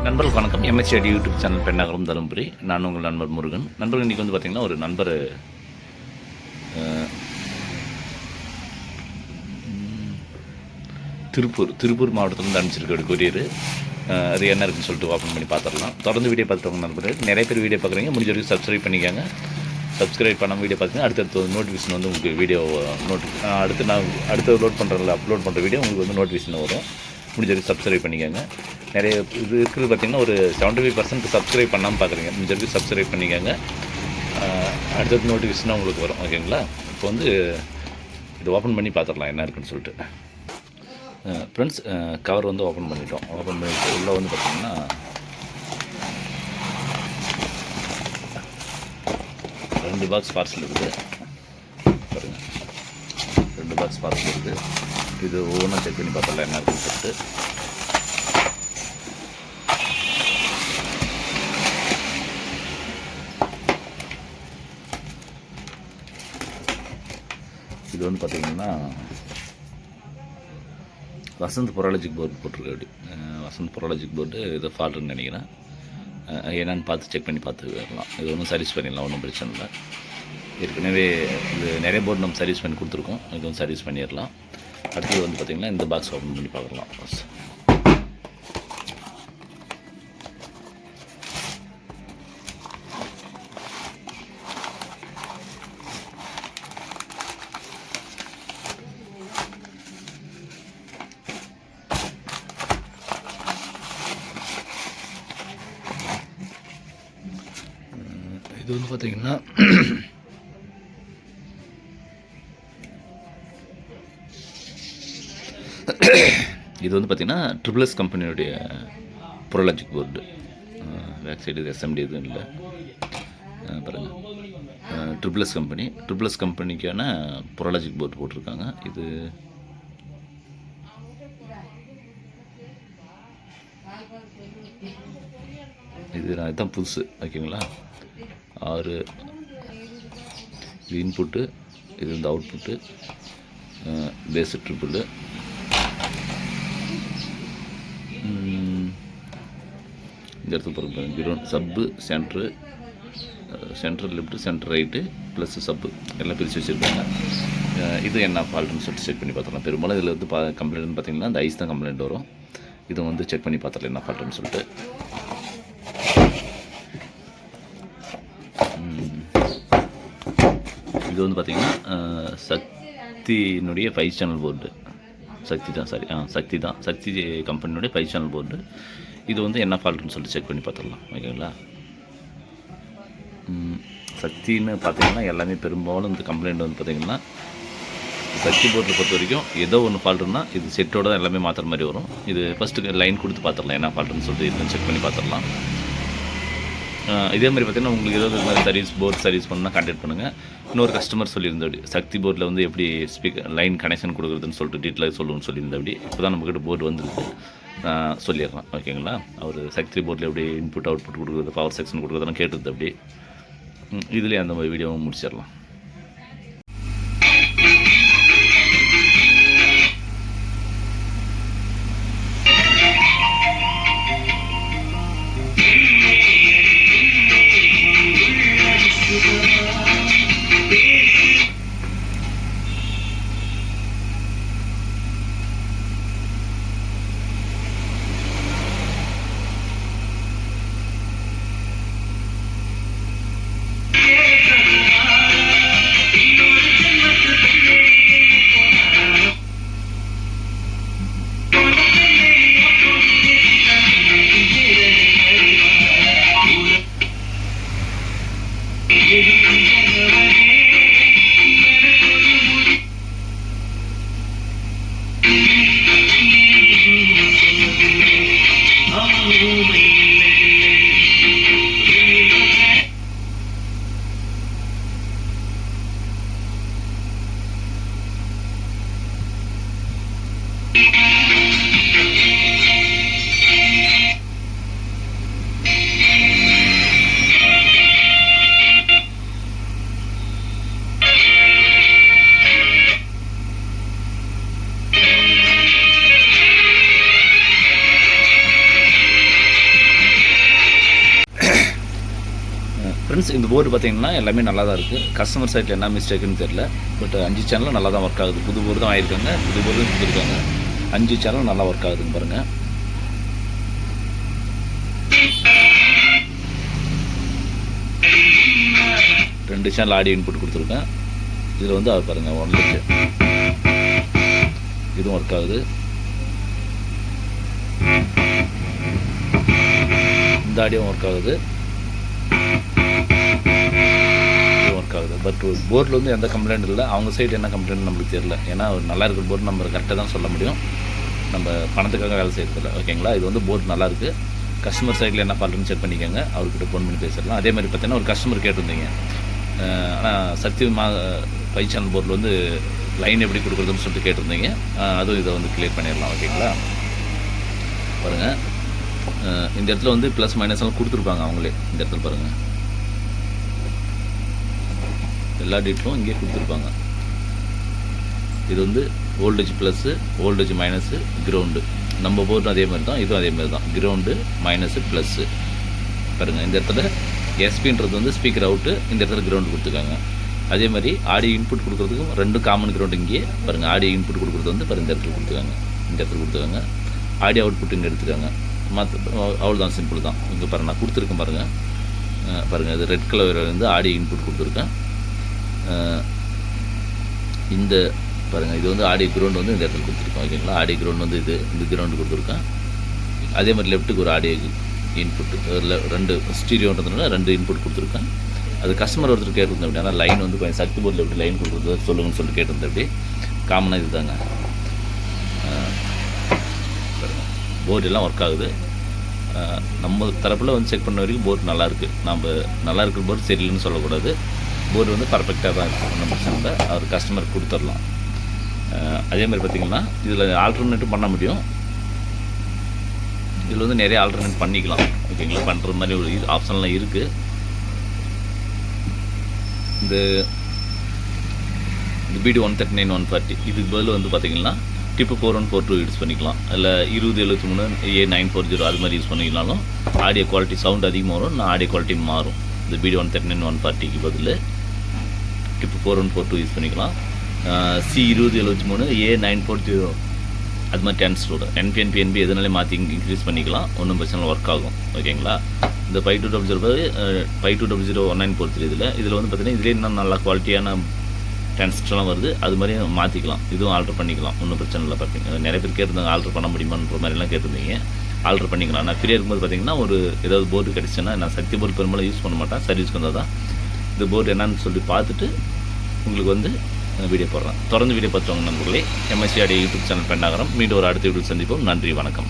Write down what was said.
நண்பர்கள் வணக்கம். எம்எஸ்சிடி YouTube channel Pennagaram Dharmapuri. நான் உங்கள் நண்பர் முருகன். நண்பர்கள் இன்றைக்கி வந்து பார்த்திங்கன்னா ஒரு நண்பர் திருப்பூர் மாவட்டத்திலேருந்து அனுப்பிச்சிருக்க கொரியர். அது என்ன இருக்குன்னு சொல்லிட்டு ஓப்பன் பண்ணி பார்த்துடலாம். தொடர்ந்து வீடியோ பார்த்துட்டு நண்பர்கள் நிறைய பேர் வீடியோ பார்க்குறீங்க. முடிஞ்ச வரைக்கும் சப்ஸ்கிரைப் பண்ணிக்கோங்க. சப்ஸ்கிரைப் பண்ணாமல் வீடியோ பார்த்தீங்கன்னா அடுத்தடுத்த நோட்டிஃபிகேஷன் வந்து உங்களுக்கு வீடியோ அடுத்து அப்லோட் பண்ணுற வீடியோ உங்களுக்கு வந்து நோட்டிஃபிகேஷன் வரும். முடிஞ்ச வரைக்கும் சப்ஸ்கிரைப் பண்ணிக்கோங்க. நிறைய இது இருக்குது பார்த்திங்கன்னா ஒரு 75% சப்ஸ்கிரைப் பண்ணாமல் பார்க்குறீங்க. முடிஞ்ச வரைக்கும் சப்ஸ்கிரைப் பண்ணிக்கோங்க. அடுத்தது நோட்டிஃபிகேஷனாக உங்களுக்கு வரும். ஓகேங்களா? இப்போ வந்து இது ஓப்பன் பண்ணி பார்த்துடலாம் என்ன இருக்குன்னு சொல்லிட்டு. ஃப்ரெண்ட்ஸ், கவர் வந்து ஓப்பன் பண்ணிட்டோம். ஓப்பன் பண்ணிட்டு உள்ளே வந்து பார்த்திங்கன்னா 2 பாக்ஸ் பார்சல் இருக்குது பாருங்கள். 2 பாக்ஸ் பார்சல் இருக்குது. இது ஒவ்வொன்றா செக் பண்ணி பார்த்துடலாம் என்ன இருக்குன்னு சொல்லிட்டு. இது வந்து பார்த்திங்கன்னா வசந்த் பொராலஜிக் போர்டு போட்டிருக்கு. அப்படி வசந்த் பொராலஜிக் போர்டு இது ஃபால்ட்டுன்னு நினைக்கிறேன். என்னென்னு பார்த்து செக் பண்ணி பார்த்துக்கலாம். இது ஒன்றும் சர்வீஸ் பண்ணிடலாம், ஒன்றும் பிரச்சனை இல்லை. ஏற்கனவே இது நிறைய போர்டு நம்ம சர்வீஸ் பண்ணி கொடுத்துருக்கோம். இது வந்து சர்வீஸ் பண்ணிடலாம். அடுத்தது வந்து பார்த்திங்கன்னா இந்த பாக்ஸ் ஓப்பன் பண்ணி பார்க்கலாம். இது வந்து பார்த்திங்கன்னா இது வந்து பார்த்திங்கன்னா ட்ரிபிள்எஸ் கம்பெனியுடைய பொராலஜிக் போர்டு. பேக் சைடு இது எஸ்எம்டி எதுவும் இல்லை பாருங்கள். ட்ரிபிள்எஸ் கம்பெனிக்கான பொராலஜிக் போர்டு போட்டிருக்காங்க. இது நான் இதுதான் புதுசு. ஓகேங்களா? 6 இது இன்புட்டு, இது வந்து அவுட்புட்டு, பேஸு ட்ரிபிள், இந்த இடத்துல பாருங்க கிரவுண்ட், சப்பு, centre left, centre right plus சப்பு எல்லாம் பிரித்து வச்சுருக்காங்க. இது என்ன ஃபால்ட்டுன்னு சொல்லிட்டு செக் பண்ணி பார்த்துக்கலாம். பெரும்பாலும் இதில் வந்து கம்ப்ளைண்ட்னு பார்த்திங்கன்னா இந்த ஐஸ் தான் கம்ப்ளைண்ட் வரும். இதை வந்து செக் பண்ணி பார்த்துக்கலாம் என்ன ஃபால்ட்டுன்னு சொல்லிட்டு. இது வந்து பார்த்திங்கன்னா சக்தியினுடைய 5 சேனல் போர்டு. சக்தி கம்பெனியுடைய 5 சேனல் போர்டு. இது வந்து என்ன ஃபால்ட்டுன்னு சொல்லிட்டு செக் பண்ணி பார்த்துடலாம். ஓகேங்களா? சக்தின்னு பார்த்திங்கன்னா எல்லாமே பெரும்பாலும் இந்த கம்ப்ளைண்ட் வந்து பார்த்திங்கன்னா சக்தி போர்ட்டில் பொறுத்த வரைக்கும் ஏதோ ஒன்று ஃபால்ட்டுன்னா இது செட்டோட தான் எல்லாமே மாற்றுற மாதிரி வரும். இது ஃபஸ்ட்டு லைன் கொடுத்து பார்த்துடலாம் என்ன ஃபால்ட்டுன்னு சொல்லிட்டு இதுன்னு செக் பண்ணி பார்த்துடலாம். இதே மாதிரி பார்த்திங்கன்னா உங்களுக்கு ஏதாவது இது மாதிரி போர்டு சர்வீஸ் பண்ணால் கான்டாக்ட் பண்ணுங்கள். இன்னொரு கஸ்டமர் சொல்லியிருந்தபடி சக்தி போர்டில் வந்து எப்படி லைன் கனெக்ஷன் கொடுக்குறதுன்னு சொல்லிட்டு டீட்டெயிலாக சொல்லுன்னு சொல்லியிருந்தபடி இப்போ தான் நம்மக்கிட்ட போர்டு வந்துருக்கு. சொல்லிடுறேன். ஓகேங்களா? அவர் சக்தி போர்டில் எப்படி இன்புட் அவுட்புட் கொடுக்குறது, பவர் செக்ஷன் கொடுக்குறதெல்லாம் கேட்டுருது. அப்படி இதுலேயே அந்த மாதிரி வீடியோவும் முடிச்சிடலாம். இந்த போர்டு பார்த்தீங்கன்னா எல்லாமே நல்லா தான் இருக்குது. கஸ்டமர் சைட்டில் என்ன மிஸ்டேக்குன்னு தெரியல. பட் 5 சேனலும் நல்லா தான் ஒர்க் ஆகுது. புது போர்டு தான் ஆகிருக்காங்க, புது போர்டு கொடுத்துருக்காங்க. 5 சேனலும் நல்லா ஒர்க் ஆகுதுங்க பாருங்கள். ரெண்டு சேனல் ஆடியோ இன்புட் கொடுத்துருக்கேன். இதில் வந்து அது பாருங்கள் 1 லிட்ரு இதுவும் ஒர்க் ஆகுது. இந்த ஆடியோவும் ஒர்க் ஆகுது, இதுவும் ஒர்க் ஆகுது. பட் போர்டில் வந்து எந்த கம்ப்ளைண்ட் இல்லை. அவங்க சைடு என்ன கம்ப்ளைண்ட் நம்மளுக்கு தெரியல. ஏன்னா நல்லா இருக்கிற போர்டு நம்ம கரெக்டாக தான் சொல்ல முடியும். நம்ம பணத்துக்காக வேலை செய்யறதில்ல. ஓகேங்களா? இது வந்து போர்டு நல்லாயிருக்கு. கஸ்டமர் சைடில் என்ன ஃபால்ட்டுன்னு செக் பண்ணிக்கோங்க. அவர்கிட்ட ஃபோன் பண்ணி பேசிடலாம். அதே மாதிரி பார்த்தீங்கன்னா ஒரு கஸ்டமர் கேட்டிருந்தீங்க, ஆனால் சக்தி 5 சேனல் போர்டில் வந்து லைன் எப்படி கொடுக்குறதுன்னு சொல்லிட்டு கேட்டிருந்தீங்க. அதுவும் இதை வந்து கிளியர் பண்ணிடலாம். ஓகேங்களா? பாருங்கள், இந்த இடத்துல வந்து ப்ளஸ் மைனஸ்லாம் கொடுத்துருப்பாங்க அவங்களே. இந்த இடத்துல பாருங்கள், எல்லா டீட்டெயிலும் இங்கே கொடுத்துருப்பாங்க. இது வந்து voltage plus, voltage minus, ground. நம்ம போர்டும் அதே மாதிரி தான், இதுவும் அதே மாதிரி தான். Ground, minus, plus. பாருங்கள், இந்த இடத்துல எஸ்பின்றது வந்து ஸ்பீக்கர் அவுட்டு, இந்த இடத்துல கிரவுண்டு கொடுத்துருக்காங்க. அதே மாதிரி ஆடியோ இன்புட் கொடுக்குறதுக்கும் 2 காமன் கிரவுண்டு இங்கே பாருங்கள். ஆடியோ இன்புட் கொடுக்குறது வந்து பாருங்கள் இந்த இடத்துல கொடுத்துருக்காங்க, இந்த இடத்துல கொடுத்துருக்காங்க. ஆடியோ அவுட்புட் இங்கே எடுத்துக்காங்க. அவ்வளோ தான், சிம்பிள் தான். இங்கே பாருங்கள், நான் கொடுத்துருக்கேன் பாருங்கள். பாருங்கள், இது ரெட் கலர் வந்து ஆடியோ இன்புட் கொடுத்துருக்கேன். இந்த பாருங்கள், இது வந்து ஆடியோ கிரவுண்ட் வந்து இந்த இடத்துல கொடுத்துருக்கோம். ஓகேங்களா? ஆடியோ கிரவுண்ட் வந்து இந்த கிரவுண்டு கொடுத்துருக்கேன். அதே மாதிரி லெஃப்ட்டுக்கு ஒரு ஆடியோ இன்புட்டு, 2 ஸ்டீரியோன்றதுனால 2 இன்புட் கொடுத்துருக்கேன். அது கஸ்டமர் ஒருத்தர் கேட்டிருந்தேன். அப்படி ஆனால் லைன் வந்து கொஞ்சம் சக்தி போர்டில் எப்படி லைன் கொடுக்குறது சொல்லுங்கன்னு சொல்லிட்டு கேட்டிருந்தேன். அப்படி காமனாக இது தாங்க. போர்டு எல்லாம் ஒர்க் ஆகுது. நம்ம தரப்பில் வந்து செக் பண்ண வரைக்கும் போர்டு நல்லாயிருக்கு. நம்ம நல்லா இருக்கிற போர்டு சரியில்லைன்னு சொல்லக்கூடாது. போர்டு வந்து பர்ஃபெக்டாக தான் இருக்குது. ஒன்றும் பிரச்சனை இல்லை. அவர் கஸ்டமர் கொடுத்துடலாம். அதே மாதிரி பார்த்திங்கன்னா இதில் ஆல்டர்னேட்டும் பண்ண முடியும். இதில் வந்து நிறைய ஆல்டர்னேட் பண்ணிக்கலாம். ஓகேங்களா? பண்ணுற மாதிரி ஒரு ஆப்ஷன்லாம் இருக்குது. இந்த BD 139 140 இதுக்கு பதில் வந்து பார்த்திங்கன்னா டிப்பு 4142 யூஸ் பண்ணிக்கலாம். இல்லை 2073 A940 அது மாதிரி யூஸ் பண்ணிக்கலாலும் ஆடியோ குவாலிட்டி சவுண்ட் அதிகமாக வரும். ஆடியோ குவாலிட்டி மாறும். இந்த BD 139 140க்கு பதில் டிப்பு 4142 யூஸ் பண்ணிக்கலாம். C2073 A940 அது மாதிரி 10 ஸ்டோர் NPN PNB எதுனாலே மாற்றி இன்க்ரீஸ் பண்ணிக்கலாம். ஒன்றும் பிரச்சனை ஒர்க் ஆகும். ஓகேங்களா? இந்த 5200 1943 இதில் வந்து பார்த்திங்கன்னா இதிலே இன்னும் நல்லா குவாலிட்டியான டிரான்சிஸ்டர்லாம் வருது. அது மாதிரி மாற்றிக்கலாம். இதுவும் ஆல்ட்ரு பண்ணிக்கலாம். ஒன்றும் பிரச்சனை இல்லை. பார்த்தீங்கன்னா நிறைய பேர் கேட்டிருந்தாங்க ஆல்ட்ரு பண்ண முடியுமான்ற மாதிரிலாம் கேட்டிருந்தீங்க. ஆல்ட்ரு பண்ணிக்கலாம். நான் ஃப்ரீயாக இருக்கும்போது பார்த்திங்கன்னா ஒரு ஏதாவது போர்டு கிடச்சுன்னா, நான் சக்தி போர்டு பெரும்பாலும் யூஸ் பண்ண மாட்டேன். சர்வீஸ்க்கு வந்தால் தான் இந்த போர்டு என்னன்னு சொல்லி பார்த்துட்டு உங்களுக்கு வந்து வீடியோ போடுறேன். தொடர்ந்து வீடியோ பார்த்துவாங்க நண்பர்களே. MSC audio YouTube channel Pennagaram. மீண்டும் ஒரு அடுத்த வீடியோ சந்திப்போம். நன்றி, வணக்கம்.